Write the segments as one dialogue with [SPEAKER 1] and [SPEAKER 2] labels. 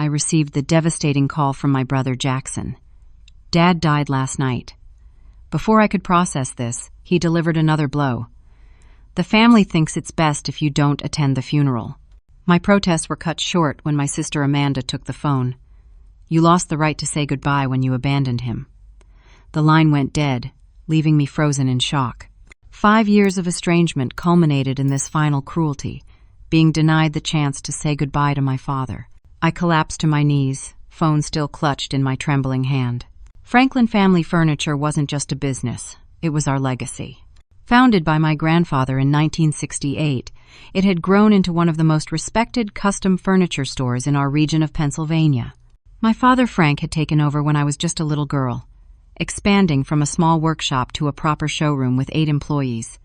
[SPEAKER 1] I received the devastating call from my brother Jackson. Dad died last night. Before I could process this, he delivered another blow. The family thinks it's best if you don't attend the funeral. My protests were cut short when my sister Amanda took the phone. You lost the right to say goodbye when you abandoned him. The line went dead, leaving me frozen in shock. 5 years of estrangement culminated in this final cruelty, being denied the chance to say goodbye to my father. I collapsed to my knees, phone still clutched in my trembling hand. Franklin Family Furniture wasn't just a business, it was our legacy. Founded by my grandfather in 1968, it had grown into one of the most respected custom furniture stores in our region of Pennsylvania. My father Frank had taken over when I was just a little girl, expanding from a small workshop to a proper showroom with 8 employees.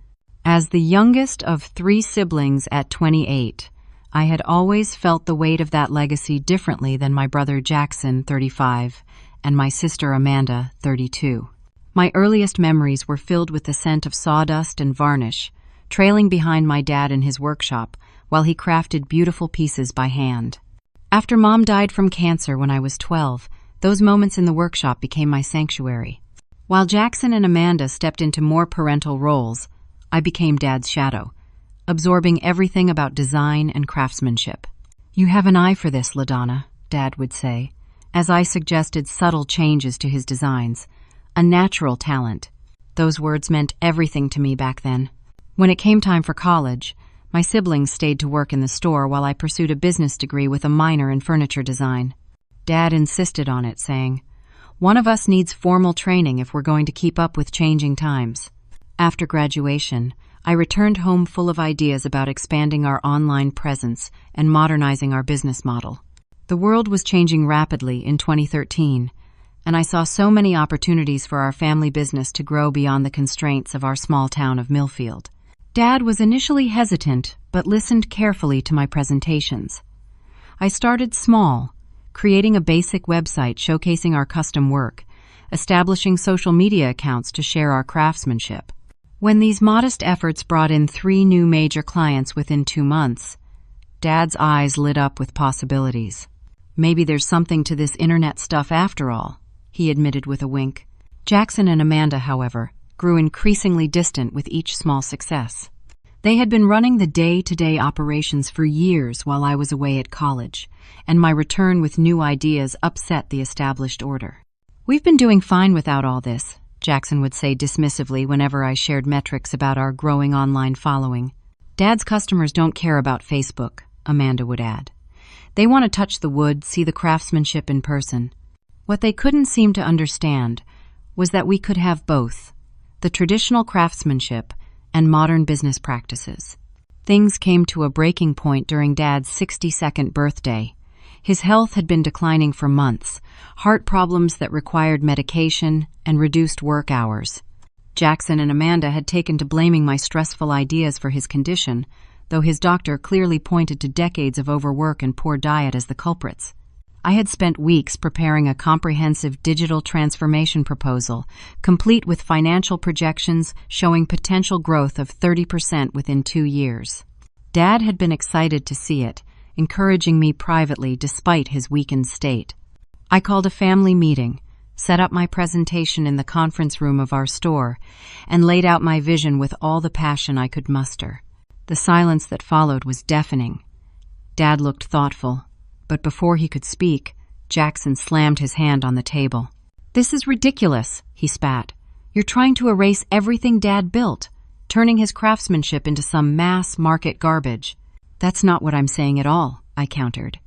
[SPEAKER 1] As the youngest of 3 siblings at 28, I had always felt the weight of that legacy differently than my brother Jackson, 35, and my sister Amanda, 32. My earliest memories were filled with the scent of sawdust and varnish, trailing behind my dad in his workshop while he crafted beautiful pieces by hand. After Mom died from cancer when I was 12, those moments in the workshop became my sanctuary. While Jackson and Amanda stepped into more parental roles, I became Dad's shadow, absorbing everything about design and craftsmanship. "You have an eye for this, LaDonna," Dad would say, as I suggested subtle changes to his designs. A natural talent. Those words meant everything to me back then. When it came time for college, my siblings stayed to work in the store while I pursued a business degree with a minor in furniture design. Dad insisted on it, saying, "One of us needs formal training if we're going to keep up with changing times." After graduation, I returned home full of ideas about expanding our online presence and modernizing our business model. The world was changing rapidly in 2013, and I saw so many opportunities for our family business to grow beyond the constraints of our small town of Millfield. Dad was initially hesitant, but listened carefully to my presentations. I started small, creating a basic website showcasing our custom work, establishing social media accounts to share our craftsmanship. When these modest efforts brought in 3 new major clients within 2 months, Dad's eyes lit up with possibilities. "Maybe there's something to this internet stuff after all," he admitted with a wink. Jackson and Amanda, however, grew increasingly distant with each small success. They had been running the day-to-day operations for years while I was away at college, and my return with new ideas upset the established order. "We've been doing fine without all this," Jackson would say dismissively whenever I shared metrics about our growing online following. "Dad's customers don't care about Facebook," Amanda would add. "They want to touch the wood, see the craftsmanship in person." What they couldn't seem to understand was that we could have both, the traditional craftsmanship and modern business practices. Things came to a breaking point during Dad's 62nd birthday. His health had been declining for months, heart problems that required medication and reduced work hours. Jackson and Amanda had taken to blaming my stressful ideas for his condition, though his doctor clearly pointed to decades of overwork and poor diet as the culprits. I had spent weeks preparing a comprehensive digital transformation proposal, complete with financial projections showing potential growth of 30% within 2 years. Dad had been excited to see it, encouraging me privately despite his weakened state. I called a family meeting, set up my presentation in the conference room of our store, and laid out my vision with all the passion I could muster. The silence that followed was deafening. Dad looked thoughtful, but before he could speak, Jackson slammed his hand on the table. "This is ridiculous," he spat. "You're trying to erase everything Dad built, turning his craftsmanship into some mass-market garbage." "That's not what I'm saying at all," I countered.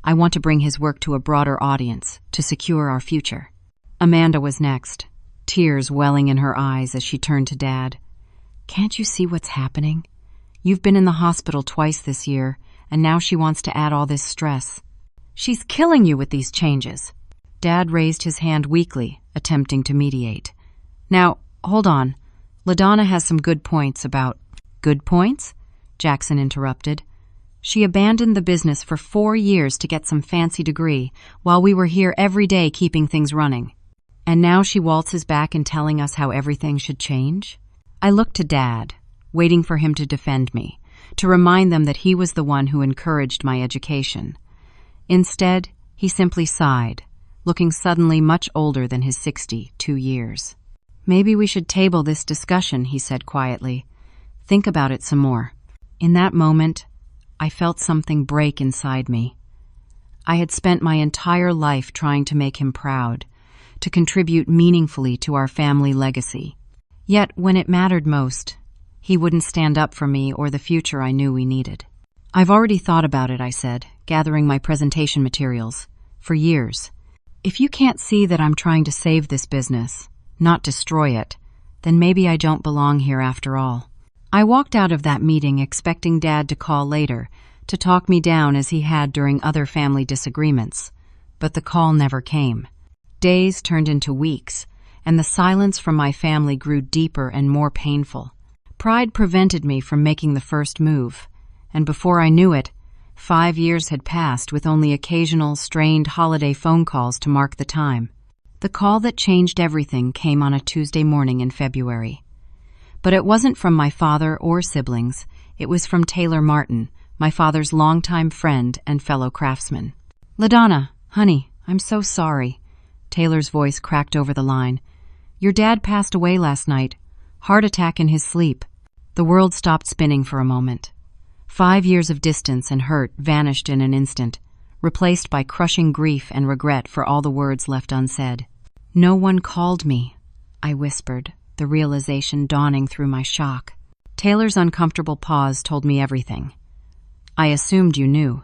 [SPEAKER 1] "I want to bring his work to a broader audience, to secure our future." Amanda was next, tears welling in her eyes as she turned to Dad. "Can't you see what's happening? You've been in the hospital twice this year, and now she wants to add all this stress. She's killing you with these changes." Dad raised his hand weakly, attempting to mediate. "Now, hold on. LaDonna has some good points about—" "Good points?" Jackson interrupted. "She abandoned the business for 4 years to get some fancy degree, while we were here every day keeping things running. And now she waltzes back and telling us how everything should change?" I looked to Dad, waiting for him to defend me, to remind them that he was the one who encouraged my education. Instead, He simply sighed, looking suddenly much older than his 62 years. "Maybe we should table this discussion," he said quietly. "Think about it some more." In that moment, I felt something break inside me. I had spent my entire life trying to make him proud, to contribute meaningfully to our family legacy. Yet, when it mattered most, he wouldn't stand up for me or the future I knew we needed. "I've already thought about it," I said, gathering my presentation materials. "For years. If you can't see that I'm trying to save this business, not destroy it, then maybe I don't belong here after all." I walked out of that meeting expecting Dad to call later, to talk me down as he had during other family disagreements. But the call never came. Days turned into weeks, and the silence from my family grew deeper and more painful. Pride prevented me from making the first move, and before I knew it, 5 years had passed with only occasional, strained holiday phone calls to mark the time. The call that changed everything came on a Tuesday morning in February. But it wasn't from my father or siblings. It was from Taylor Martin, my father's longtime friend and fellow craftsman. "LaDonna, honey, I'm so sorry." Taylor's voice cracked over the line. "Your dad passed away last night. Heart attack in his sleep." The world stopped spinning for a moment. 5 years of distance and hurt vanished in an instant, replaced by crushing grief and regret for all the words left unsaid. "No one called me," I whispered, the realization dawning through my shock. Taylor's uncomfortable pause told me everything. "I assumed you knew.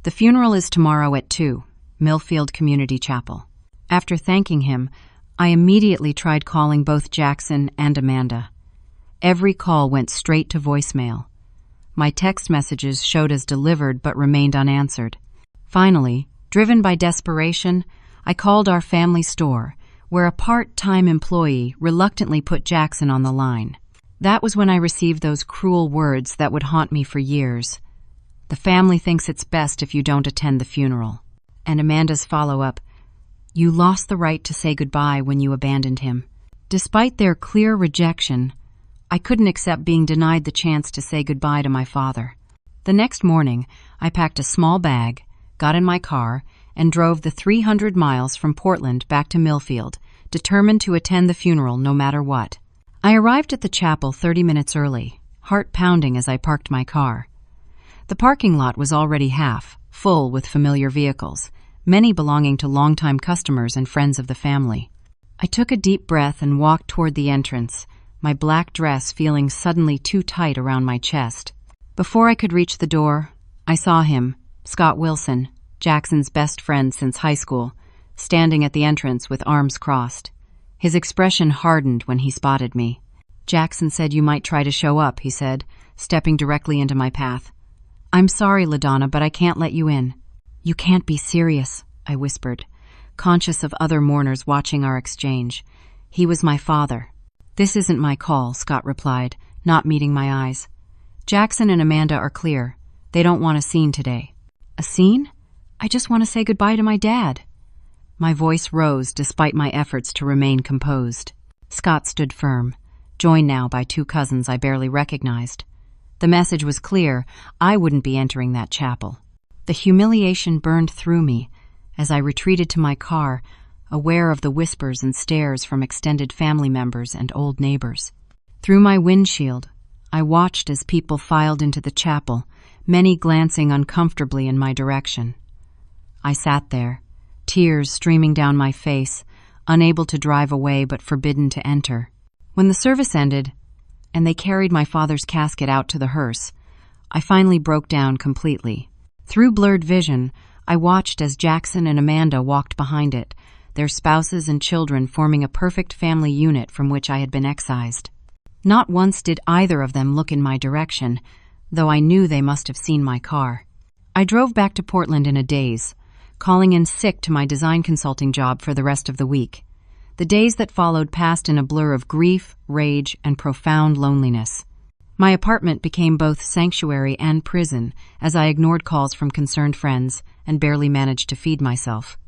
[SPEAKER 1] The funeral is tomorrow at 2, Millfield Community Chapel." After thanking him, I immediately tried calling both Jackson and Amanda. Every call went straight to voicemail. My text messages showed as delivered but remained unanswered. Finally, driven by desperation, I called our family store, where a part-time employee reluctantly put Jackson on the line. That was when I received those cruel words that would haunt me for years. "The family thinks it's best if you don't attend the funeral." And Amanda's follow-up, "You lost the right to say goodbye when you abandoned him." Despite their clear rejection, I couldn't accept being denied the chance to say goodbye to my father. The next morning, I packed a small bag, got in my car, and drove the 300 miles from Portland back to Millfield, determined to attend the funeral no matter what. I arrived at the chapel 30 minutes early, heart pounding as I parked my car. The parking lot was already half, full with familiar vehicles, many belonging to longtime customers and friends of the family. I took a deep breath and walked toward the entrance, my black dress feeling suddenly too tight around my chest. Before I could reach the door, I saw him, Scott Wilson, Jackson's best friend since high school, standing at the entrance with arms crossed. His expression hardened when he spotted me. "Jackson said you might try to show up," he said, stepping directly into my path. "I'm sorry, LaDonna, but I can't let you in." "You can't be serious," I whispered, conscious of other mourners watching our exchange. "He was my father." "This isn't my call," Scott replied, not meeting my eyes. "Jackson and Amanda are clear. They don't want a scene today." "A scene? I just want to say goodbye to my dad." My voice rose despite my efforts to remain composed. Scott stood firm, joined now by 2 cousins I barely recognized. The message was clear: I wouldn't be entering that chapel. The humiliation burned through me as I retreated to my car, aware of the whispers and stares from extended family members and old neighbors. Through my windshield, I watched as people filed into the chapel, many glancing uncomfortably in my direction. I sat there, tears streaming down my face, unable to drive away but forbidden to enter. When the service ended, and they carried my father's casket out to the hearse, I finally broke down completely. Through blurred vision, I watched as Jackson and Amanda walked behind it, their spouses and children forming a perfect family unit from which I had been excised. Not once did either of them look in my direction, though I knew they must have seen my car. I drove back to Portland in a daze, calling in sick to my design consulting job for the rest of the week. The days that followed passed in a blur of grief, rage, and profound loneliness. My apartment became both sanctuary and prison as I ignored calls from concerned friends and barely managed to feed myself.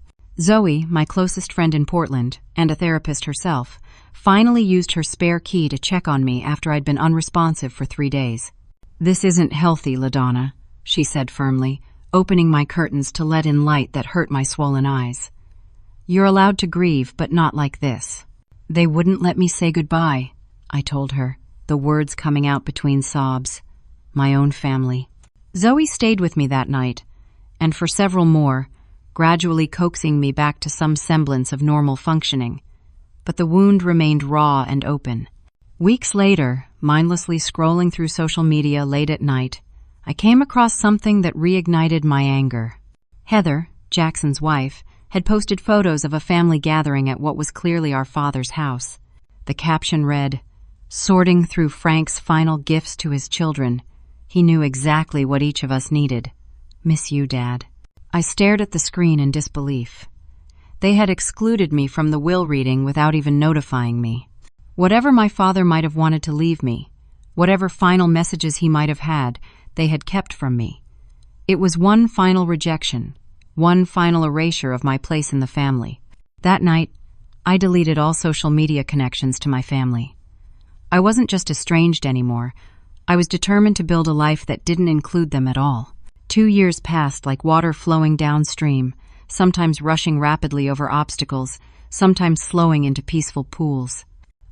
[SPEAKER 1] Zoe, my closest friend in Portland, and a therapist herself, finally used her spare key to check on me after I'd been unresponsive for 3 days. "This isn't healthy, LaDonna," she said firmly, opening my curtains to let in light that hurt my swollen eyes. "You're allowed to grieve, but not like this." "They wouldn't let me say goodbye," I told her, the words coming out between sobs. My own family. Zoe stayed with me that night, and for several more, gradually coaxing me back to some semblance of normal functioning. But the wound remained raw and open. Weeks later, mindlessly scrolling through social media late at night, I came across something that reignited my anger. Heather, Jackson's wife, had posted photos of a family gathering at what was clearly our father's house. The caption read, "Sorting through Frank's final gifts to his children. He knew exactly what each of us needed. Miss you, Dad." I stared at the screen in disbelief. They had excluded me from the will reading without even notifying me. Whatever my father might have wanted to leave me, whatever final messages he might have had, they had kept from me. It was one final rejection, one final erasure of my place in the family. That night, I deleted all social media connections to my family. I wasn't just estranged anymore. I was determined to build a life that didn't include them at all. 2 years passed like water flowing downstream, sometimes rushing rapidly over obstacles, sometimes slowing into peaceful pools.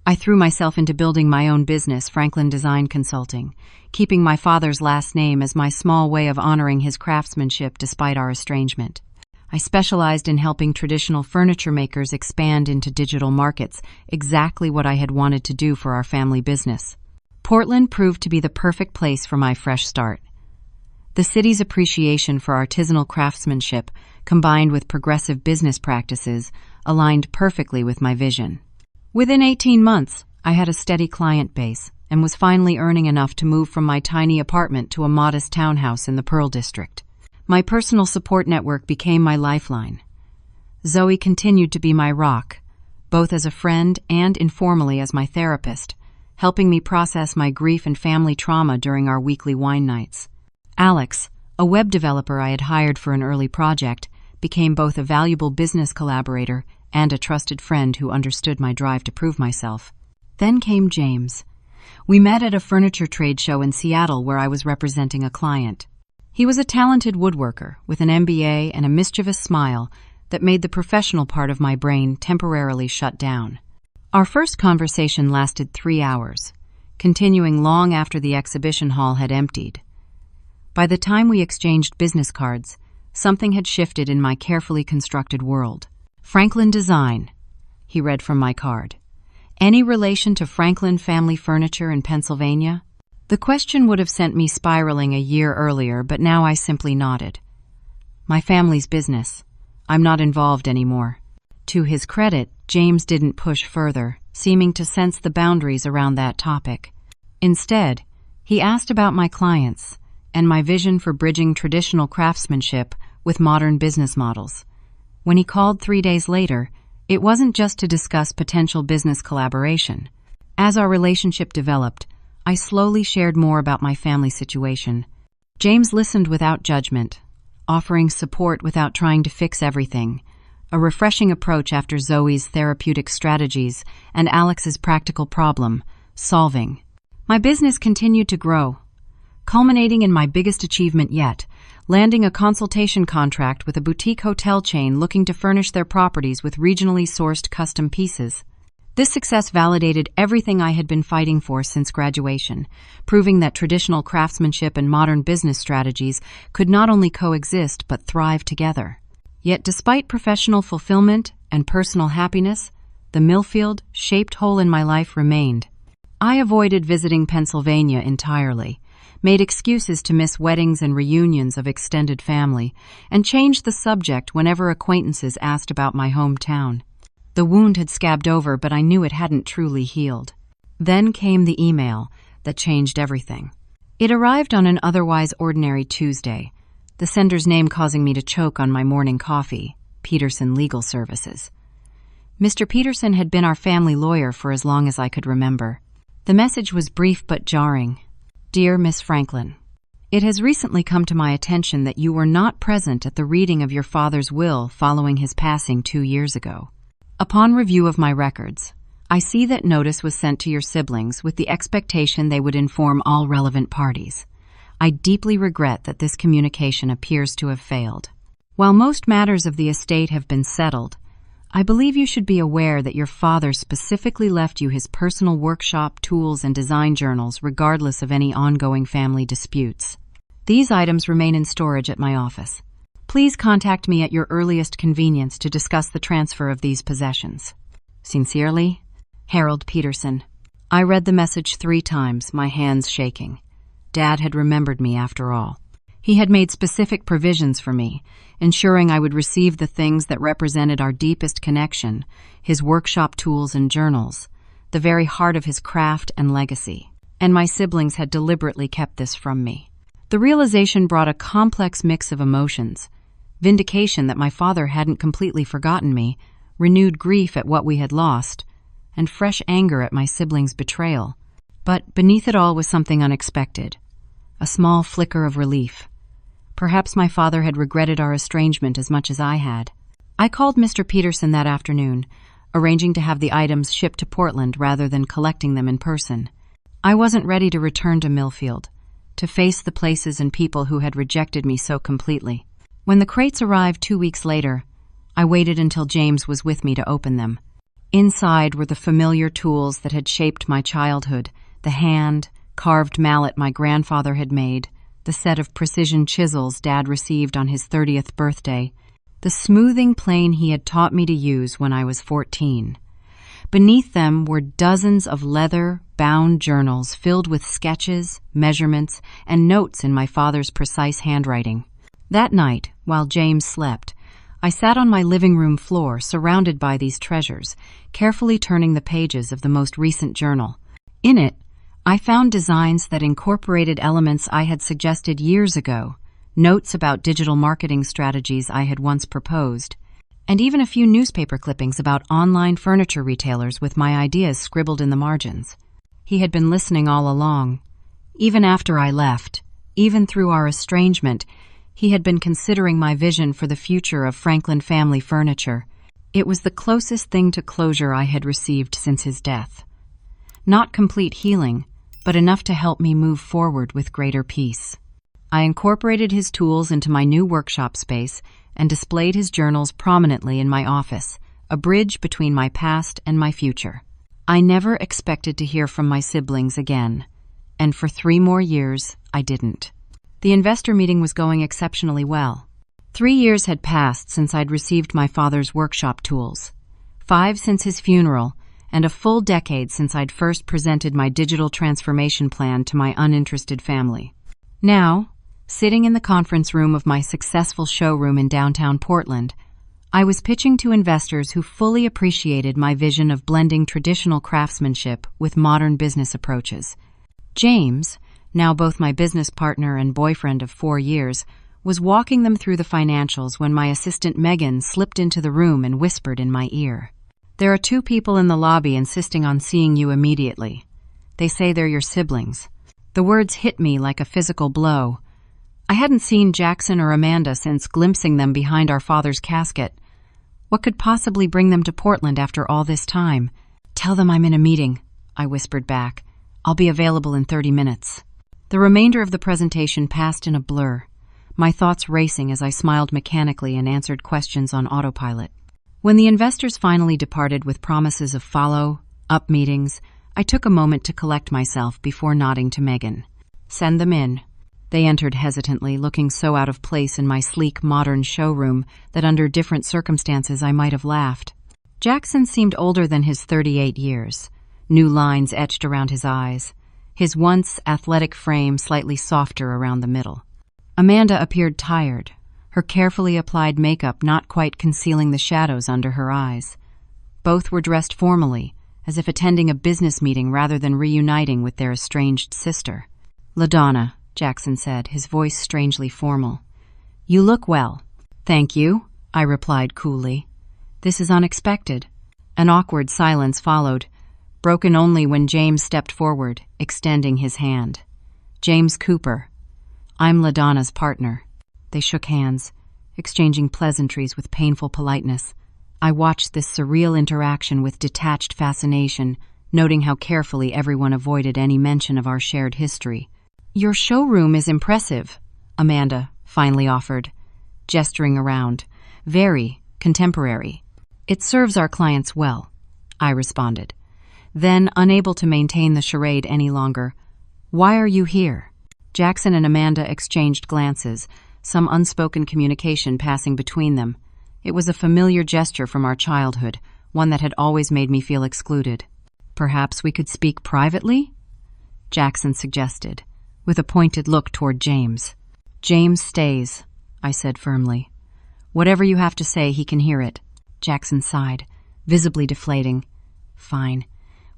[SPEAKER 1] I threw myself into building my own business, Franklin Design Consulting, keeping my father's last name as my small way of honoring his craftsmanship despite our estrangement. I specialized in helping traditional furniture makers expand into digital markets, exactly what I had wanted to do for our family business. Portland proved to be the perfect place for my fresh start. The city's appreciation for artisanal craftsmanship, combined with progressive business practices, aligned perfectly with my vision. Within 18 months, I had a steady client base and was finally earning enough to move from my tiny apartment to a modest townhouse in the Pearl District. My personal support network became my lifeline. Zoe continued to be my rock, both as a friend and informally as my therapist, helping me process my grief and family trauma during our weekly wine nights. Alex, a web developer I had hired for an early project, became both a valuable business collaborator and a trusted friend who understood my drive to prove myself. Then came James. We met at a furniture trade show in Seattle where I was representing a client. He was a talented woodworker with an MBA and a mischievous smile that made the professional part of my brain temporarily shut down. Our first conversation lasted 3 hours, continuing long after the exhibition hall had emptied. By the time we exchanged business cards, something had shifted in my carefully constructed world. "Franklin Design," he read from my card. "Any relation to Franklin Family Furniture in Pennsylvania?" The question would have sent me spiraling a year earlier, but now I simply nodded. "My family's business. I'm not involved anymore." To his credit, James didn't push further, seeming to sense the boundaries around that topic. Instead, he asked about my clients and my vision for bridging traditional craftsmanship with modern business models. When he called 3 days later, it wasn't just to discuss potential business collaboration. As our relationship developed, I slowly shared more about my family situation. James listened without judgment, offering support without trying to fix everything, a refreshing approach after Zoe's therapeutic strategies and Alex's practical problem, solving. My business continued to grow, culminating in my biggest achievement yet, landing a consultation contract with a boutique hotel chain looking to furnish their properties with regionally sourced custom pieces. This success validated everything I had been fighting for since graduation, proving that traditional craftsmanship and modern business strategies could not only coexist but thrive together. Yet despite professional fulfillment and personal happiness, the Millfield-shaped hole in my life remained. I avoided visiting Pennsylvania entirely, made excuses to miss weddings and reunions of extended family, and changed the subject whenever acquaintances asked about my hometown. The wound had scabbed over, but I knew it hadn't truly healed. Then came the email that changed everything. It arrived on an otherwise ordinary Tuesday, the sender's name causing me to choke on my morning coffee, Peterson Legal Services. Mr. Peterson had been our family lawyer for as long as I could remember. The message was brief but jarring. "Dear Miss Franklin, it has recently come to my attention that you were not present at the reading of your father's will following his passing 2 years ago. Upon review of my records, I see that notice was sent to your siblings with the expectation they would inform all relevant parties. I deeply regret that this communication appears to have failed. While most matters of the estate have been settled, I believe you should be aware that your father specifically left you his personal workshop, tools, and design journals regardless of any ongoing family disputes. These items remain in storage at my office. Please contact me at your earliest convenience to discuss the transfer of these possessions. Sincerely, Harold Peterson. I read the message 3 times, my hands shaking. Dad had remembered me after all. He had made specific provisions for me, ensuring I would receive the things that represented our deepest connection, his workshop tools and journals, the very heart of his craft and legacy. And my siblings had deliberately kept this from me. The realization brought a complex mix of emotions: vindication that my father hadn't completely forgotten me, renewed grief at what we had lost, and fresh anger at my siblings' betrayal. But beneath it all was something unexpected, a small flicker of relief. Perhaps my father had regretted our estrangement as much as I had. I called Mr. Peterson that afternoon, arranging to have the items shipped to Portland rather than collecting them in person. I wasn't ready to return to Millfield, to face the places and people who had rejected me so completely. When the crates arrived 2 weeks later, I waited until James was with me to open them. Inside were the familiar tools that had shaped my childhood, the hand-carved mallet my grandfather had made, the set of precision chisels Dad received on his 30th birthday, the smoothing plane he had taught me to use when I was 14. Beneath them were dozens of leather-bound journals filled with sketches, measurements, and notes in my father's precise handwriting. That night, while James slept, I sat on my living room floor surrounded by these treasures, carefully turning the pages of the most recent journal. In it, I found designs that incorporated elements I had suggested years ago, notes about digital marketing strategies I had once proposed, and even a few newspaper clippings about online furniture retailers with my ideas scribbled in the margins. He had been listening all along. Even after I left, even through our estrangement, he had been considering my vision for the future of Franklin family furniture. It was the closest thing to closure I had received since his death. Not complete healing, but enough to help me move forward with greater peace. I incorporated his tools into my new workshop space and displayed his journals prominently in my office, a bridge between my past and my future. I never expected to hear from my siblings again, and for 3 more years, I didn't. The investor meeting was going exceptionally well. 3 years had passed since I'd received my father's workshop tools, 5 since his funeral, and a full decade since I'd first presented my digital transformation plan to my uninterested family. Now, sitting in the conference room of my successful showroom in downtown Portland, I was pitching to investors who fully appreciated my vision of blending traditional craftsmanship with modern business approaches. James, now both my business partner and boyfriend of 4 years, was walking them through the financials when my assistant Megan slipped into the room and whispered in my ear, "There are 2 people in the lobby insisting on seeing you immediately. They say they're your siblings." The words hit me like a physical blow. I hadn't seen Jackson or Amanda since glimpsing them behind our father's casket. What could possibly bring them to Portland after all this time? "Tell them I'm in a meeting," I whispered back. "I'll be available in 30 minutes. The remainder of the presentation passed in a blur, my thoughts racing as I smiled mechanically and answered questions on autopilot. When the investors finally departed with promises of follow-up meetings, I took a moment to collect myself before nodding to Megan. "Send them in." They entered hesitantly, looking so out of place in my sleek, modern showroom that under different circumstances I might have laughed. Jackson seemed older than his 38 years, new lines etched around his eyes, his once athletic frame slightly softer around the middle. Amanda appeared tired, her carefully applied makeup not quite concealing the shadows under her eyes. Both were dressed formally, as if attending a business meeting rather than reuniting with their estranged sister. "LaDonna," Jackson said, his voice strangely formal. "You look well." "Thank you," I replied coolly. "This is unexpected." An awkward silence followed, broken only when James stepped forward, extending his hand. "James Cooper. I'm LaDonna's partner." They shook hands, exchanging pleasantries with painful politeness. I watched this surreal interaction with detached fascination, noting how carefully everyone avoided any mention of our shared history. Your showroom is impressive, Amanda finally offered, gesturing around. Very contemporary. It serves our clients well, I responded. Then, unable to maintain the charade any longer, why are you here? Jackson and Amanda exchanged glances, some unspoken communication passing between them. It was a familiar gesture from our childhood, one that had always made me feel excluded. Perhaps we could speak privately? Jackson suggested, with a pointed look toward James. James stays, I said firmly. Whatever you have to say, he can hear it. Jackson sighed, visibly deflating. Fine.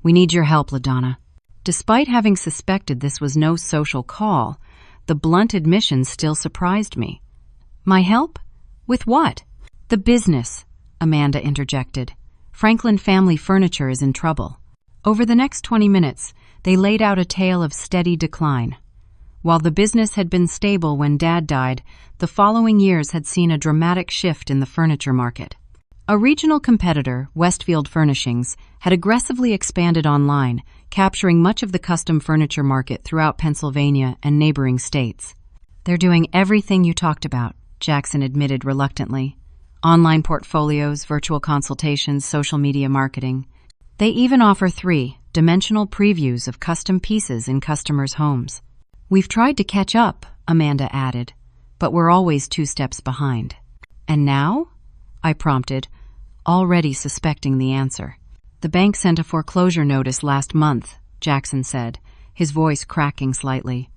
[SPEAKER 1] We need your help, LaDonna. Despite having suspected this was no social call, the blunt admission still surprised me. My help? With what? The business, Amanda interjected. Franklin Family Furniture is in trouble. Over the next 20 minutes, they laid out a tale of steady decline. While the business had been stable when Dad died, the following years had seen a dramatic shift in the furniture market. A regional competitor, Westfield Furnishings, had aggressively expanded online, capturing much of the custom furniture market throughout Pennsylvania and neighboring states. They're doing everything you talked about, Jackson admitted reluctantly. Online portfolios, virtual consultations, social media marketing. They even offer 3-dimensional previews of custom pieces in customers' homes. We've tried to catch up, Amanda added, but we're always 2 steps behind. And now? I prompted, already suspecting the answer. The bank sent a foreclosure notice last month, Jackson said, his voice cracking slightly.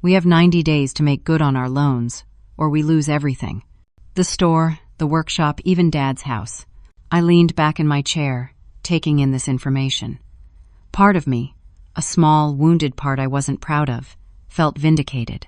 [SPEAKER 1] We have 90 days to make good on our loans, or we lose everything. The store, the workshop, even Dad's house. I leaned back in my chair, taking in this information. Part of me, a small, wounded part I wasn't proud of, felt vindicated.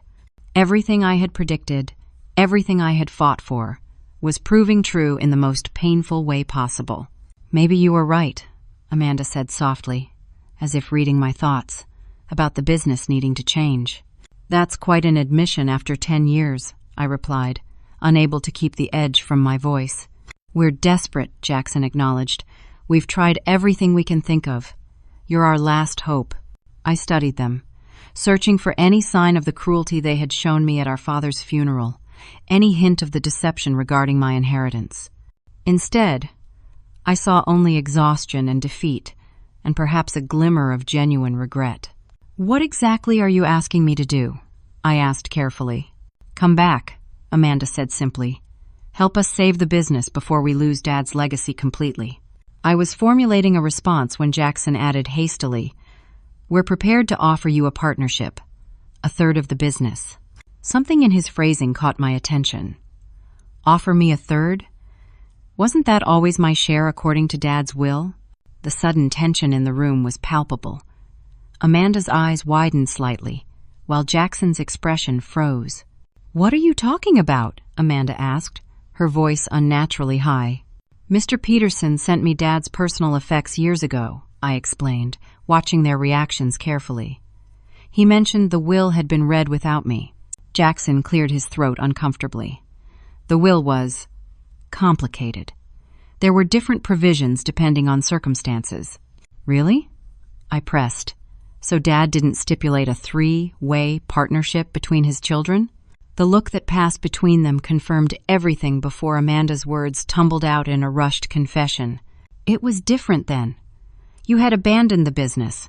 [SPEAKER 1] Everything I had predicted, everything I had fought for, was proving true in the most painful way possible. Maybe you were right, Amanda said softly, as if reading my thoughts, about the business needing to change. That's quite an admission after 10 years, I replied, unable to keep the edge from my voice. We're desperate, Jackson acknowledged. We've tried everything we can think of. You're our last hope. I studied them, searching for any sign of the cruelty they had shown me at our father's funeral, any hint of the deception regarding my inheritance. Instead, I saw only exhaustion and defeat, and perhaps a glimmer of genuine regret. What exactly are you asking me to do? I asked carefully. Come back, Amanda said simply. Help us save the business before we lose Dad's legacy completely. I was formulating a response when Jackson added hastily, We're prepared to offer you a partnership, 1/3 of the business. Something in his phrasing caught my attention. Offer me 1/3? Wasn't that always my share according to Dad's will? The sudden tension in the room was palpable. Amanda's eyes widened slightly, while Jackson's expression froze. What are you talking about? Amanda asked, her voice unnaturally high. Mr. Peterson sent me Dad's personal effects years ago, I explained, watching their reactions carefully. He mentioned the will had been read without me. Jackson cleared his throat uncomfortably. The will was complicated. There were different provisions depending on circumstances. Really? I pressed. So Dad didn't stipulate a 3-way partnership between his children? The look that passed between them confirmed everything before Amanda's words tumbled out in a rushed confession. It was different then. You had abandoned the business.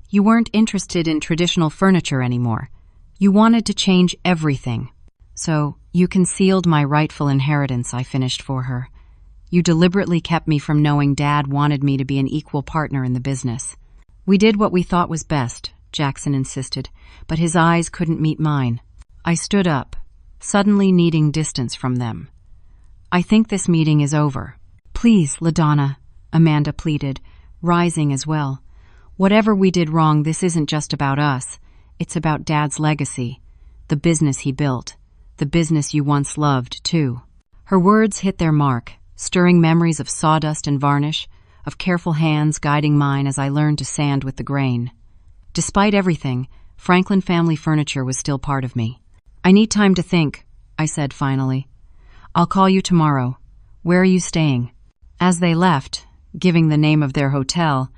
[SPEAKER 1] You weren't interested in traditional furniture anymore. You wanted to change everything. So, you concealed my rightful inheritance, I finished for her. You deliberately kept me from knowing Dad wanted me to be an equal partner in the business. We did what we thought was best, Jackson insisted, but his eyes couldn't meet mine. I stood up, suddenly needing distance from them. I think this meeting is over. Please, LaDonna, Amanda pleaded, rising as well. Whatever we did wrong, this isn't just about us. It's about Dad's legacy, the business he built, the business you once loved, too. Her words hit their mark, stirring memories of sawdust and varnish, of careful hands guiding mine as I learned to sand with the grain. Despite everything, Franklin Family Furniture was still part of me. I need time to think, I said finally. I'll call you tomorrow. Where are you staying? As they left, giving the name of their hotel,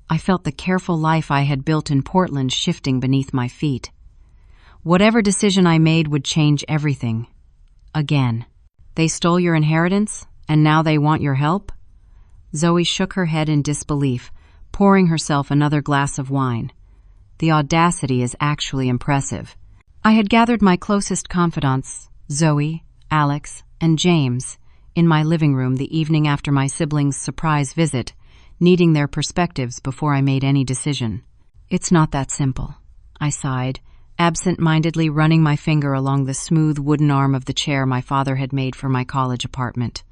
[SPEAKER 1] I felt the careful life I had built in Portland shifting beneath my feet. Whatever decision I made would change everything. Again. They stole your inheritance, and now they want your help? Zoe shook her head in disbelief, pouring herself another glass of wine. The audacity is actually impressive. I had gathered my closest confidants, Zoe, Alex, and James, in my living room the evening after my siblings' surprise visit, needing their perspectives before I made any decision. It's not that simple, I sighed, absent-mindedly running my finger along the smooth wooden arm of the chair my father had made for my college apartment.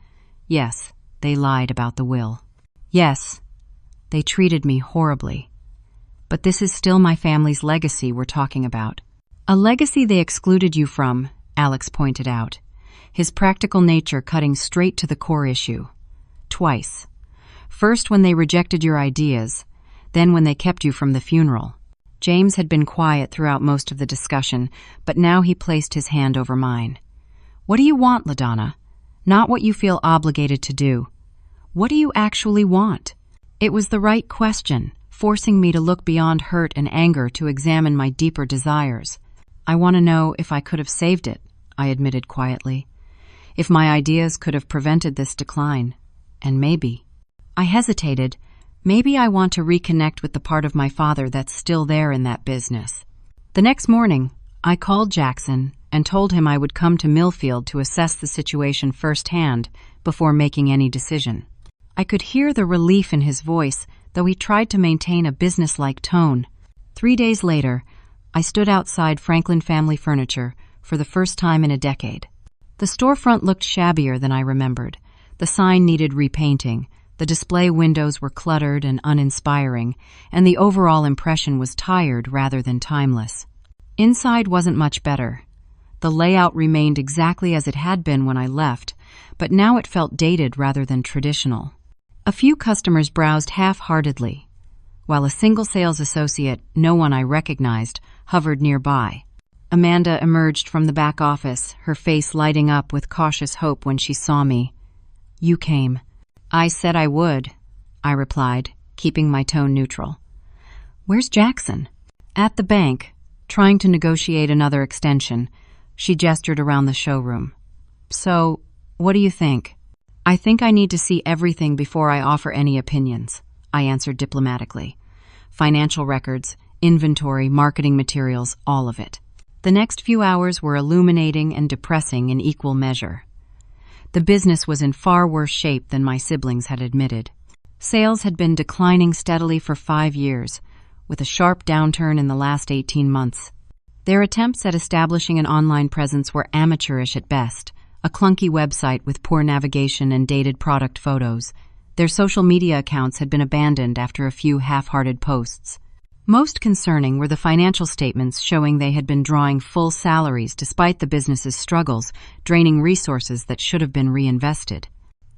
[SPEAKER 1] Yes, they lied about the will. Yes, they treated me horribly. But this is still my family's legacy we're talking about. A legacy they excluded you from, Alex pointed out, his practical nature cutting straight to the core issue. Twice. First when they rejected your ideas, then when they kept you from the funeral. James had been quiet throughout most of the discussion, but now he placed his hand over mine. What do you want, LaDonna? Not what you feel obligated to do. What do you actually want? It was the right question, forcing me to look beyond hurt and anger to examine my deeper desires. I want to know if I could have saved it, I admitted quietly. If my ideas could have prevented this decline. And maybe. I hesitated. Maybe I want to reconnect with the part of my father that's still there in that business. The next morning, I called Jackson and told him I would come to Millfield to assess the situation firsthand before making any decision. I could hear the relief in his voice, though he tried to maintain a businesslike tone. 3 days later, I stood outside Franklin Family Furniture for the first time in a decade. The storefront looked shabbier than I remembered. The sign needed repainting, the display windows were cluttered and uninspiring, and the overall impression was tired rather than timeless. Inside wasn't much better. The layout remained exactly as it had been when I left, but now it felt dated rather than traditional. A few customers browsed half-heartedly, while a single sales associate, no one I recognized, hovered nearby. Amanda emerged from the back office, her face lighting up with cautious hope when she saw me. You came. I said I would, I replied, keeping my tone neutral. Where's Jackson? At the bank, trying to negotiate another extension. She gestured around the showroom. So, what do you think? I think I need to see everything before I offer any opinions, I answered diplomatically. Financial records, inventory, marketing materials, all of it. The next few hours were illuminating and depressing in equal measure. The business was in far worse shape than my siblings had admitted. Sales had been declining steadily for 5 years, with a sharp downturn in the last 18 months. Their attempts at establishing an online presence were amateurish at best, a clunky website with poor navigation and dated product photos. Their social media accounts had been abandoned after a few half-hearted posts. Most concerning were the financial statements showing they had been drawing full salaries despite the business's struggles, draining resources that should have been reinvested.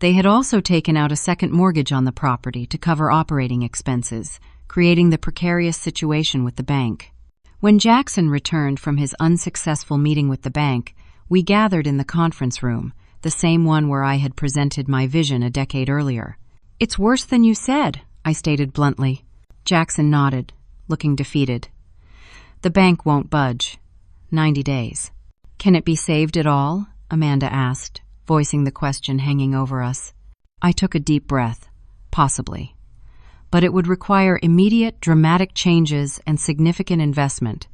[SPEAKER 1] They had also taken out a second mortgage on the property to cover operating expenses, creating the precarious situation with the bank. When Jackson returned from his unsuccessful meeting with the bank, we gathered in the conference room, the same one where I had presented my vision a decade earlier. It's worse than you said, I stated bluntly. Jackson nodded, looking defeated. The bank won't budge. 90 days. Can it be saved at all? Amanda asked, voicing the question hanging over us. I took a deep breath. Possibly. But it would require immediate, dramatic changes and significant investment,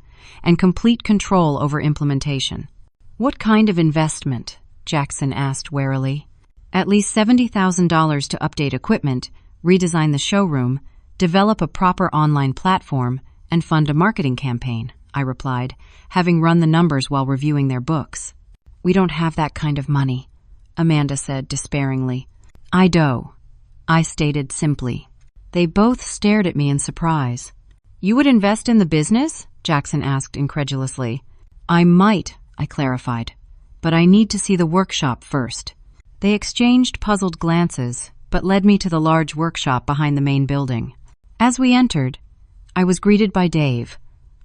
[SPEAKER 1] and complete control over implementation. What kind of investment? Jackson asked warily. At least $70,000 to update equipment, redesign the showroom, develop a proper online platform, and fund a marketing campaign, I replied, having run the numbers while reviewing their books. We don't have that kind of money, Amanda said despairingly. I stated simply. They both stared at me in surprise. You would invest in the business? Jackson asked incredulously. I might, I clarified, but I need to see the workshop first. They exchanged puzzled glances, but led me to the large workshop behind the main building. As we entered, I was greeted by Dave,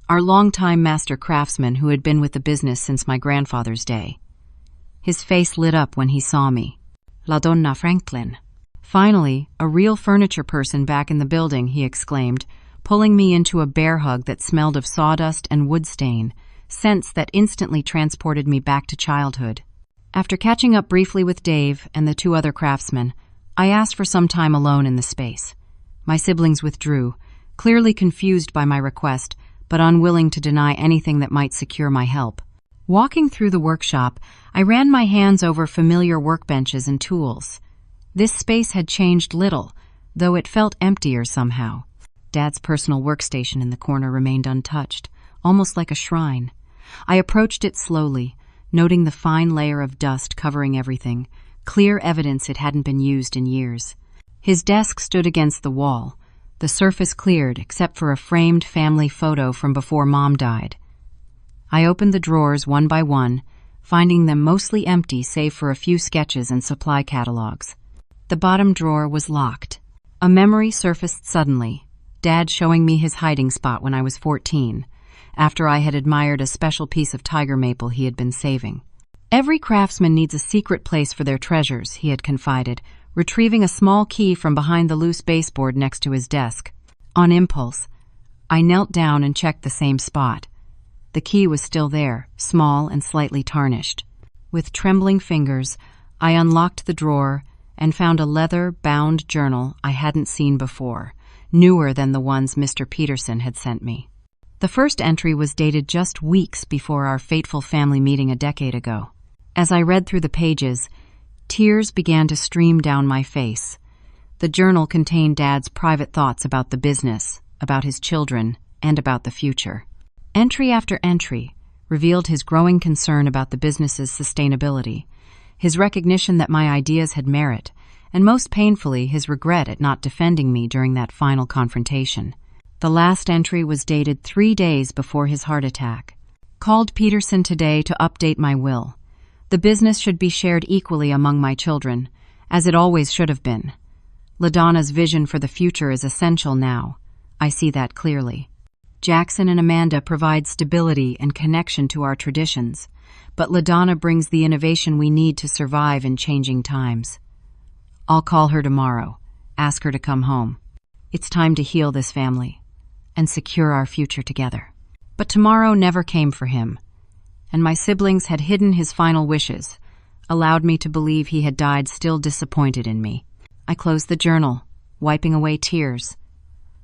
[SPEAKER 1] our longtime master craftsman who had been with the business since my grandfather's day. His face lit up when he saw me. La Donna Franklin. Finally, a real furniture person back in the building, he exclaimed, pulling me into a bear hug that smelled of sawdust and wood stain, scents that instantly transported me back to childhood. After catching up briefly with Dave and the two other craftsmen, I asked for some time alone in the space. My siblings withdrew, clearly confused by my request, but unwilling to deny anything that might secure my help. Walking through the workshop, I ran my hands over familiar workbenches and tools. This space had changed little, though it felt emptier somehow. Dad's personal workstation in the corner remained untouched, almost like a shrine. I approached it slowly, noting the fine layer of dust covering everything, clear evidence it hadn't been used in years. His desk stood against the wall, the surface cleared except for a framed family photo from before Mom died. I opened the drawers one by one, finding them mostly empty save for a few sketches and supply catalogs. The bottom drawer was locked. A memory surfaced suddenly, Dad showing me his hiding spot when I was 14, after I had admired a special piece of tiger maple he had been saving. Every craftsman needs a secret place for their treasures, he had confided, retrieving a small key from behind the loose baseboard next to his desk. On impulse, I knelt down and checked the same spot. The key was still there, small and slightly tarnished. With trembling fingers, I unlocked the drawer and found a leather-bound journal I hadn't seen before, newer than the ones Mr. Peterson had sent me. The first entry was dated just weeks before our fateful family meeting a decade ago. As I read through the pages, tears began to stream down my face. The journal contained Dad's private thoughts about the business, about his children, and about the future. Entry after entry revealed his growing concern about the business's sustainability, his recognition that my ideas had merit, and most painfully, his regret at not defending me during that final confrontation. The last entry was dated 3 days before his heart attack. Called Peterson today to update my will. The business should be shared equally among my children, as it always should have been. LaDonna's vision for the future is essential now. I see that clearly. Jackson and Amanda provide stability and connection to our traditions, but LaDonna brings the innovation we need to survive in changing times. I'll call her tomorrow, ask her to come home. It's time to heal this family and secure our future together. But tomorrow never came for him, and my siblings had hidden his final wishes, allowed me to believe he had died still disappointed in me. I closed the journal, wiping away tears.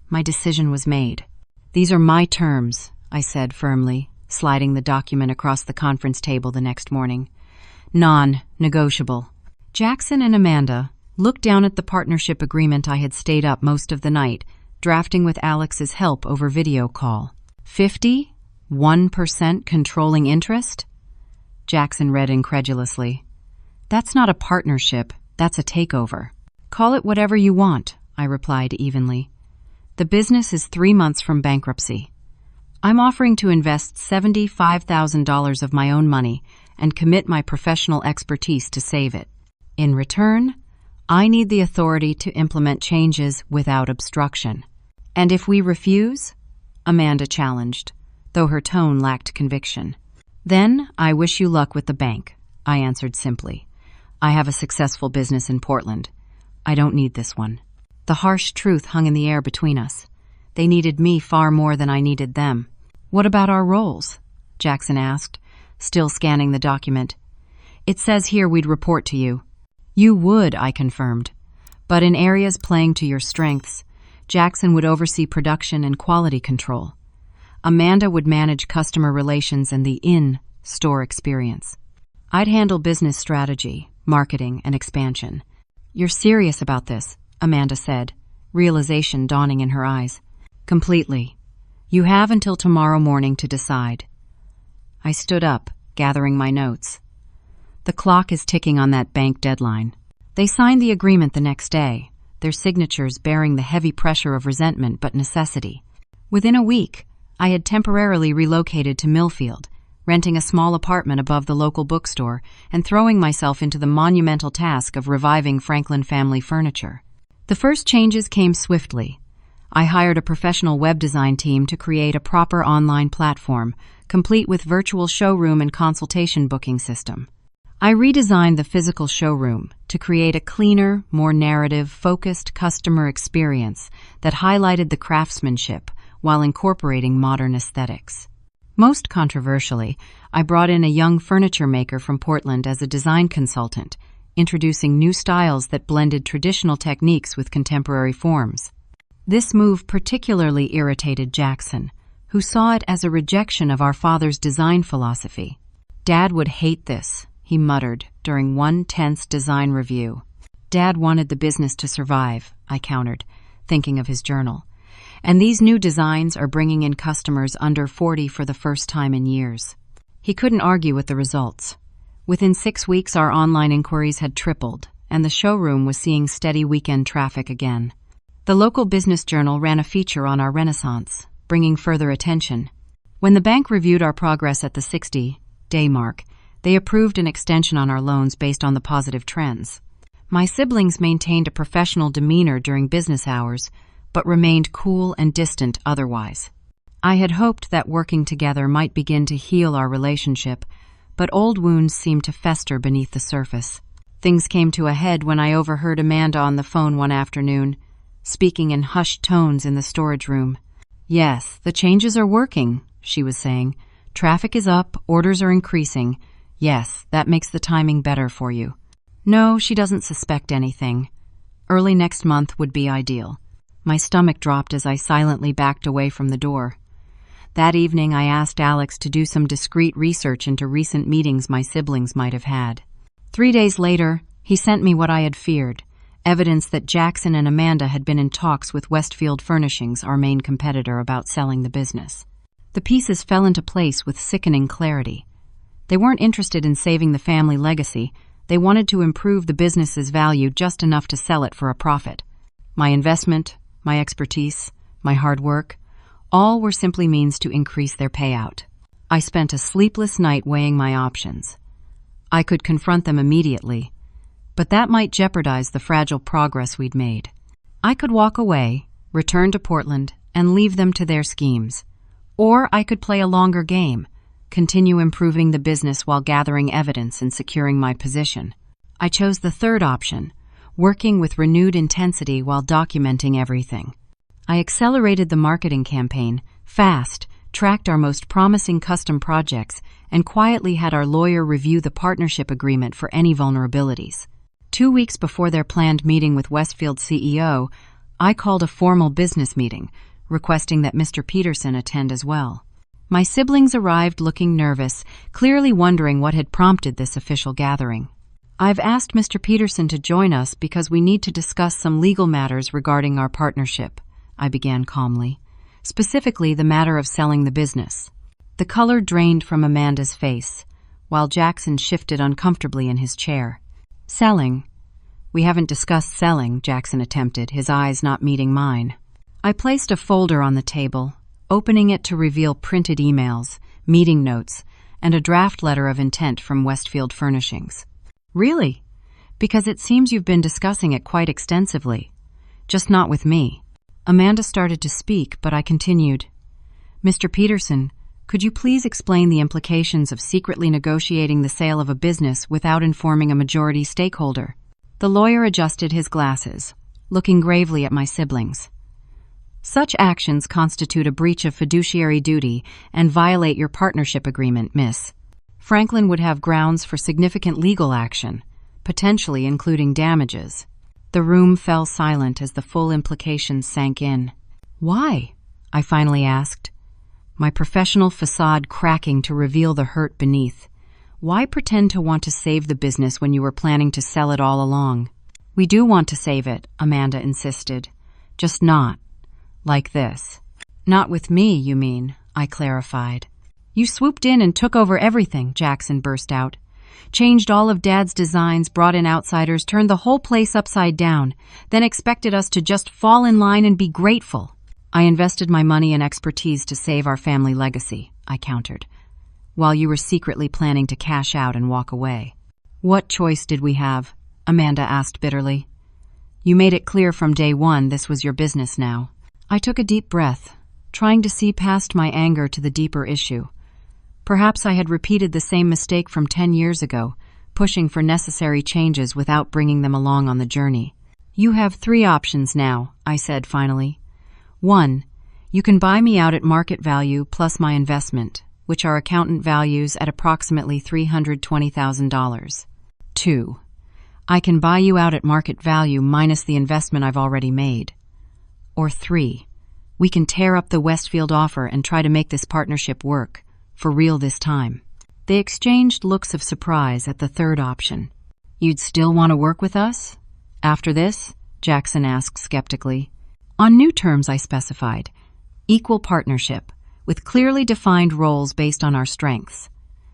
[SPEAKER 1] My decision was made. These are my terms, I said firmly, sliding the document across the conference table the next morning. Non-negotiable. Jackson and Amanda looked down at the partnership agreement I had stayed up most of the night, drafting with Alex's help over video call. 1% controlling interest? Jackson read incredulously. That's not a partnership, that's a takeover. Call it whatever you want, I replied evenly. The business is 3 months from bankruptcy. I'm offering to invest $75,000 of my own money and commit my professional expertise to save it. In return, I need the authority to implement changes without obstruction. And if we refuse? Amanda challenged, though her tone lacked conviction. Then I wish you luck with the bank, I answered simply. I have a successful business in Portland. I don't need this one. The harsh truth hung in the air between us. They needed me far more than I needed them. What about our roles? Jackson asked, still scanning the document. It says here we'd report to you. You would, I confirmed. But in areas playing to your strengths, Jackson would oversee production and quality control. Amanda would manage customer relations and the in-store experience. I'd handle business strategy, marketing, and expansion. You're serious about this, Amanda said, realization dawning in her eyes. Completely. You have until tomorrow morning to decide. I stood up, gathering my notes. The clock is ticking on that bank deadline. They signed the agreement the next day, their signatures bearing the heavy pressure of resentment but necessity. Within a week, I had temporarily relocated to Millfield, renting a small apartment above the local bookstore and throwing myself into the monumental task of reviving Franklin family furniture. The first changes came swiftly. I hired a professional web design team to create a proper online platform, complete with virtual showroom and consultation booking system. I redesigned the physical showroom to create a cleaner, more narrative-focused customer experience that highlighted the craftsmanship while incorporating modern aesthetics. Most controversially, I brought in a young furniture maker from Portland as a design consultant, introducing new styles that blended traditional techniques with contemporary forms. This move particularly irritated Jackson, who saw it as a rejection of our father's design philosophy. "Dad would hate this," he muttered during one tense design review. "Dad wanted the business to survive," I countered, thinking of his journal. "And these new designs are bringing in customers under 40 for the first time in years." He couldn't argue with the results. Within 6 weeks, our online inquiries had tripled, and the showroom was seeing steady weekend traffic again. The local business journal ran a feature on our renaissance, bringing further attention. When the bank reviewed our progress at the 60-day mark, they approved an extension on our loans based on the positive trends. My siblings maintained a professional demeanor during business hours, but remained cool and distant otherwise. I had hoped that working together might begin to heal our relationship, but old wounds seemed to fester beneath the surface. Things came to a head when I overheard Amanda on the phone one afternoon, speaking in hushed tones in the storage room. "Yes, the changes are working," she was saying. "Traffic is up, orders are increasing. Yes, that makes the timing better for you. No, she doesn't suspect anything. Early next month would be ideal." My stomach dropped as I silently backed away from the door. That evening, I asked Alex to do some discreet research into recent meetings my siblings might have had. 3 days later, he sent me what I had feared, evidence that Jackson and Amanda had been in talks with Westfield Furnishings, our main competitor, about selling the business. The pieces fell into place with sickening clarity. They weren't interested in saving the family legacy. They wanted to improve the business's value just enough to sell it for a profit. My investment, my expertise, my hard work, all were simply means to increase their payout. I spent a sleepless night weighing my options. I could confront them immediately, but that might jeopardize the fragile progress we'd made. I could walk away, return to Portland, and leave them to their schemes. Or I could play a longer game, continue improving the business while gathering evidence and securing my position. I chose the third option, working with renewed intensity while documenting everything. I accelerated the marketing campaign, fast, tracked our most promising custom projects, and quietly had our lawyer review the partnership agreement for any vulnerabilities. 2 weeks before their planned meeting with Westfield's CEO, I called a formal business meeting, requesting that Mr. Peterson attend as well. My siblings arrived looking nervous, clearly wondering what had prompted this official gathering. "I've asked Mr. Peterson to join us because we need to discuss some legal matters regarding our partnership," I began calmly, specifically the matter of selling the business. The color drained from Amanda's face, while Jackson shifted uncomfortably in his chair. "Selling? We haven't discussed selling," Jackson attempted, his eyes not meeting mine. I placed a folder on the table, opening it to reveal printed emails, meeting notes, and a draft letter of intent from Westfield Furnishings. "Really? Because it seems you've been discussing it quite extensively. Just not with me." Amanda started to speak, but I continued. "Mr. Peterson, could you please explain the implications of secretly negotiating the sale of a business without informing a majority stakeholder?" The lawyer adjusted his glasses, looking gravely at my siblings. "Such actions constitute a breach of fiduciary duty and violate your partnership agreement, miss. Franklin would have grounds for significant legal action, potentially including damages." The room fell silent as the full implications sank in. "Why?" I finally asked, my professional facade cracking to reveal the hurt beneath. "Why pretend to want to save the business when you were planning to sell it all along?" "We do want to save it," Amanda insisted. "Just not like this." "Not with me, you mean," I clarified. "You swooped in and took over everything," Jackson burst out. "Changed all of Dad's designs, brought in outsiders, turned the whole place upside down, then expected us to just fall in line and be grateful." "I invested my money and expertise to save our family legacy," I countered, "while you were secretly planning to cash out and walk away." "What choice did we have?" Amanda asked bitterly. "You made it clear from day one this was your business now." I took a deep breath, trying to see past my anger to the deeper issue. Perhaps I had repeated the same mistake from 10 years ago, pushing for necessary changes without bringing them along on the journey. "You have 3 options now," I said finally. 1. You can buy me out at market value plus my investment, which our accountant values at approximately $320,000. 2. I can buy you out at market value minus the investment I've already made. Or 3. We can tear up the Westfield offer and try to make this partnership work, for real this time. They exchanged looks of surprise at the third option. You'd still want to work with us? After this? Jackson asked skeptically. On new terms, I specified. Equal partnership, with clearly defined roles based on our strengths,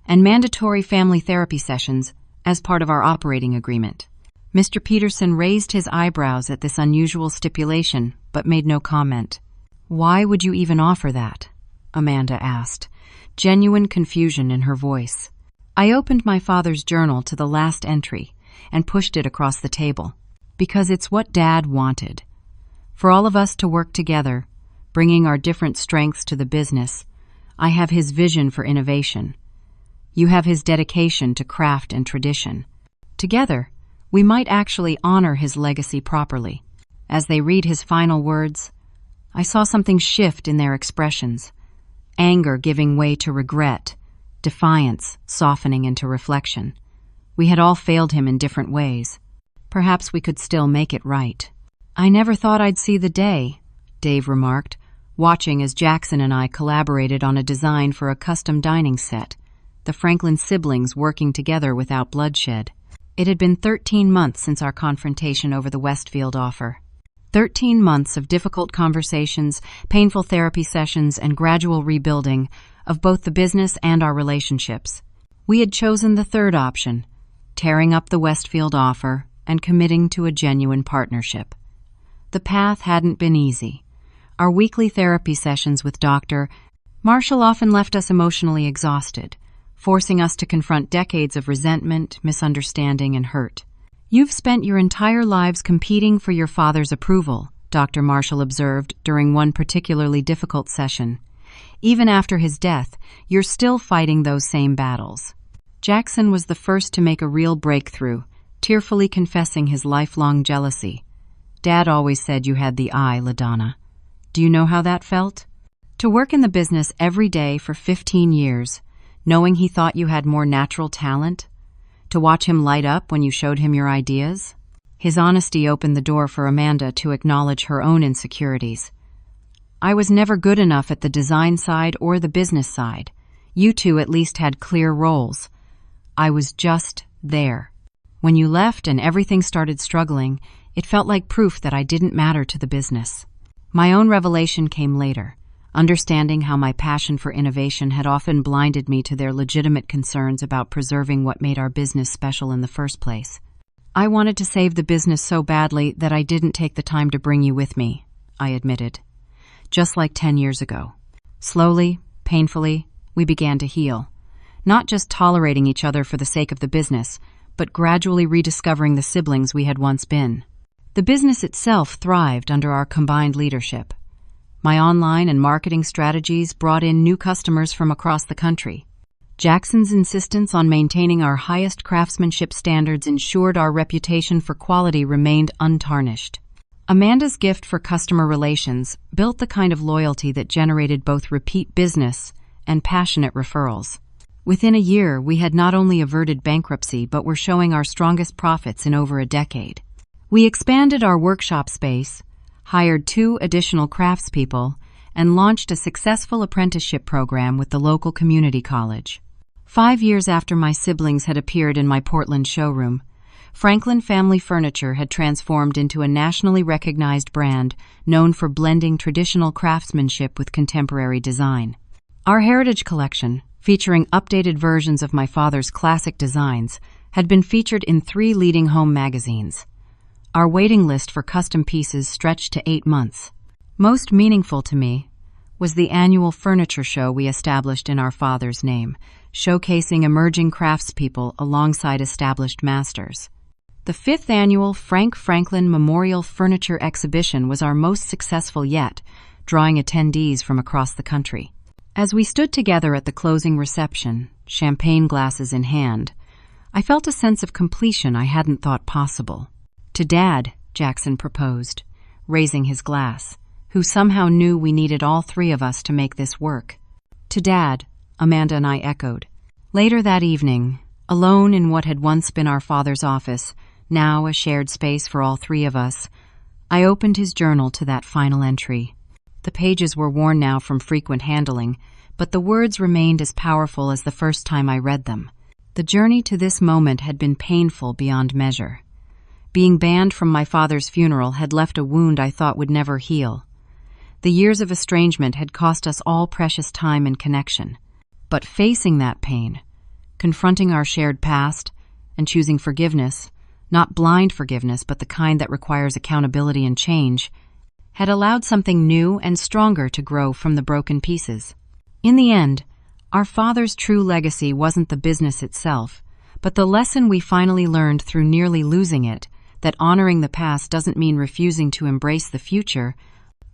[SPEAKER 1] and mandatory family therapy sessions as part of our operating agreement. Mr. Peterson raised his eyebrows at this unusual stipulation, but made no comment. Why would you even offer that? Amanda asked, genuine confusion in her voice. I opened my father's journal to the last entry and pushed it across the table. Because it's what Dad wanted. For all of us to work together, bringing our different strengths to the business. I have his vision for innovation. You have his dedication to craft and tradition. Together, we might actually honor his legacy properly. As they read his final words, I saw something shift in their expressions. Anger giving way to regret, defiance softening into reflection. We had all failed him in different ways. Perhaps we could still make it right. I never thought I'd see the day, Dave remarked, watching as Jackson and I collaborated on a design for a custom dining set, the Franklin siblings working together without bloodshed. It had been 13 months since our confrontation over the Westfield offer. 13 months of difficult conversations, painful therapy sessions, and gradual rebuilding of both the business and our relationships. We had chosen the third option, tearing up the Westfield offer and committing to a genuine partnership. The path hadn't been easy. Our weekly therapy sessions with Dr. Marshall often left us emotionally exhausted, forcing us to confront decades of resentment, misunderstanding, and hurt. You've spent your entire lives competing for your father's approval, Dr. Marshall observed during one particularly difficult session. Even after his death, you're still fighting those same battles. Jackson was the first to make a real breakthrough, tearfully confessing his lifelong jealousy. Dad always said you had the eye, LaDonna. Do you know how that felt? To work in the business every day for 15 years, knowing he thought you had more natural talent? To watch him light up when you showed him your ideas? His honesty opened the door for Amanda to acknowledge her own insecurities. I was never good enough at the design side or the business side. You two at least had clear roles. I was just there. When you left and everything started struggling, it felt like proof that I didn't matter to the business. My own revelation came later, understanding how my passion for innovation had often blinded me to their legitimate concerns about preserving what made our business special in the first place. I wanted to save the business so badly that I didn't take the time to bring you with me, I admitted. Just like 10 years ago. Slowly, painfully, we began to heal. Not just tolerating each other for the sake of the business, but gradually rediscovering the siblings we had once been. The business itself thrived under our combined leadership. My online and marketing strategies brought in new customers from across the country. Jackson's insistence on maintaining our highest craftsmanship standards ensured our reputation for quality remained untarnished. Amanda's gift for customer relations built the kind of loyalty that generated both repeat business and passionate referrals. Within a year, we had not only averted bankruptcy but were showing our strongest profits in over a decade. We expanded our workshop space, hired 2 additional craftspeople, and launched a successful apprenticeship program with the local community college. 5 years after my siblings had appeared in my Portland showroom, Franklin Family Furniture had transformed into a nationally recognized brand known for blending traditional craftsmanship with contemporary design. Our Heritage Collection, featuring updated versions of my father's classic designs, had been featured in 3 leading home magazines. Our waiting list for custom pieces stretched to 8 months. Most meaningful to me was the annual furniture show we established in our father's name, showcasing emerging craftspeople alongside established masters. The 5th annual Frank Franklin Memorial Furniture Exhibition was our most successful yet, drawing attendees from across the country. As we stood together at the closing reception, champagne glasses in hand, I felt a sense of completion I hadn't thought possible. To Dad, Jackson proposed, raising his glass, who somehow knew we needed all 3 of us to make this work. To Dad, Amanda and I echoed. Later that evening, alone in what had once been our father's office, now a shared space for all three of us, I opened his journal to that final entry. The pages were worn now from frequent handling, but the words remained as powerful as the first time I read them. The journey to this moment had been painful beyond measure. Being banned from my father's funeral had left a wound I thought would never heal. The years of estrangement had cost us all precious time and connection. But facing that pain, confronting our shared past, and choosing forgiveness, not blind forgiveness but the kind that requires accountability and change, had allowed something new and stronger to grow from the broken pieces. In the end, our father's true legacy wasn't the business itself, but the lesson we finally learned through nearly losing it, that honoring the past doesn't mean refusing to embrace the future,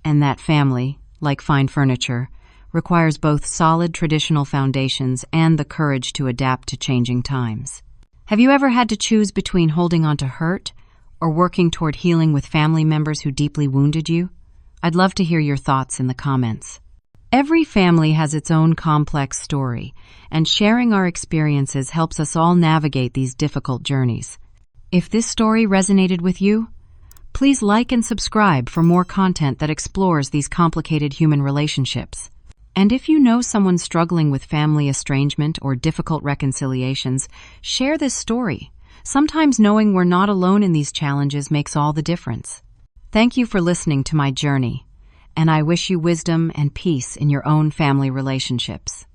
[SPEAKER 1] and that family, like fine furniture, requires both solid traditional foundations and the courage to adapt to changing times. Have you ever had to choose between holding on to hurt or working toward healing with family members who deeply wounded you? I'd love to hear your thoughts in the comments. Every family has its own complex story, and sharing our experiences helps us all navigate these difficult journeys. If this story resonated with you, please like and subscribe for more content that explores these complicated human relationships. And if you know someone struggling with family estrangement or difficult reconciliations, share this story. Sometimes knowing we're not alone in these challenges makes all the difference. Thank you for listening to my journey, and I wish you wisdom and peace in your own family relationships.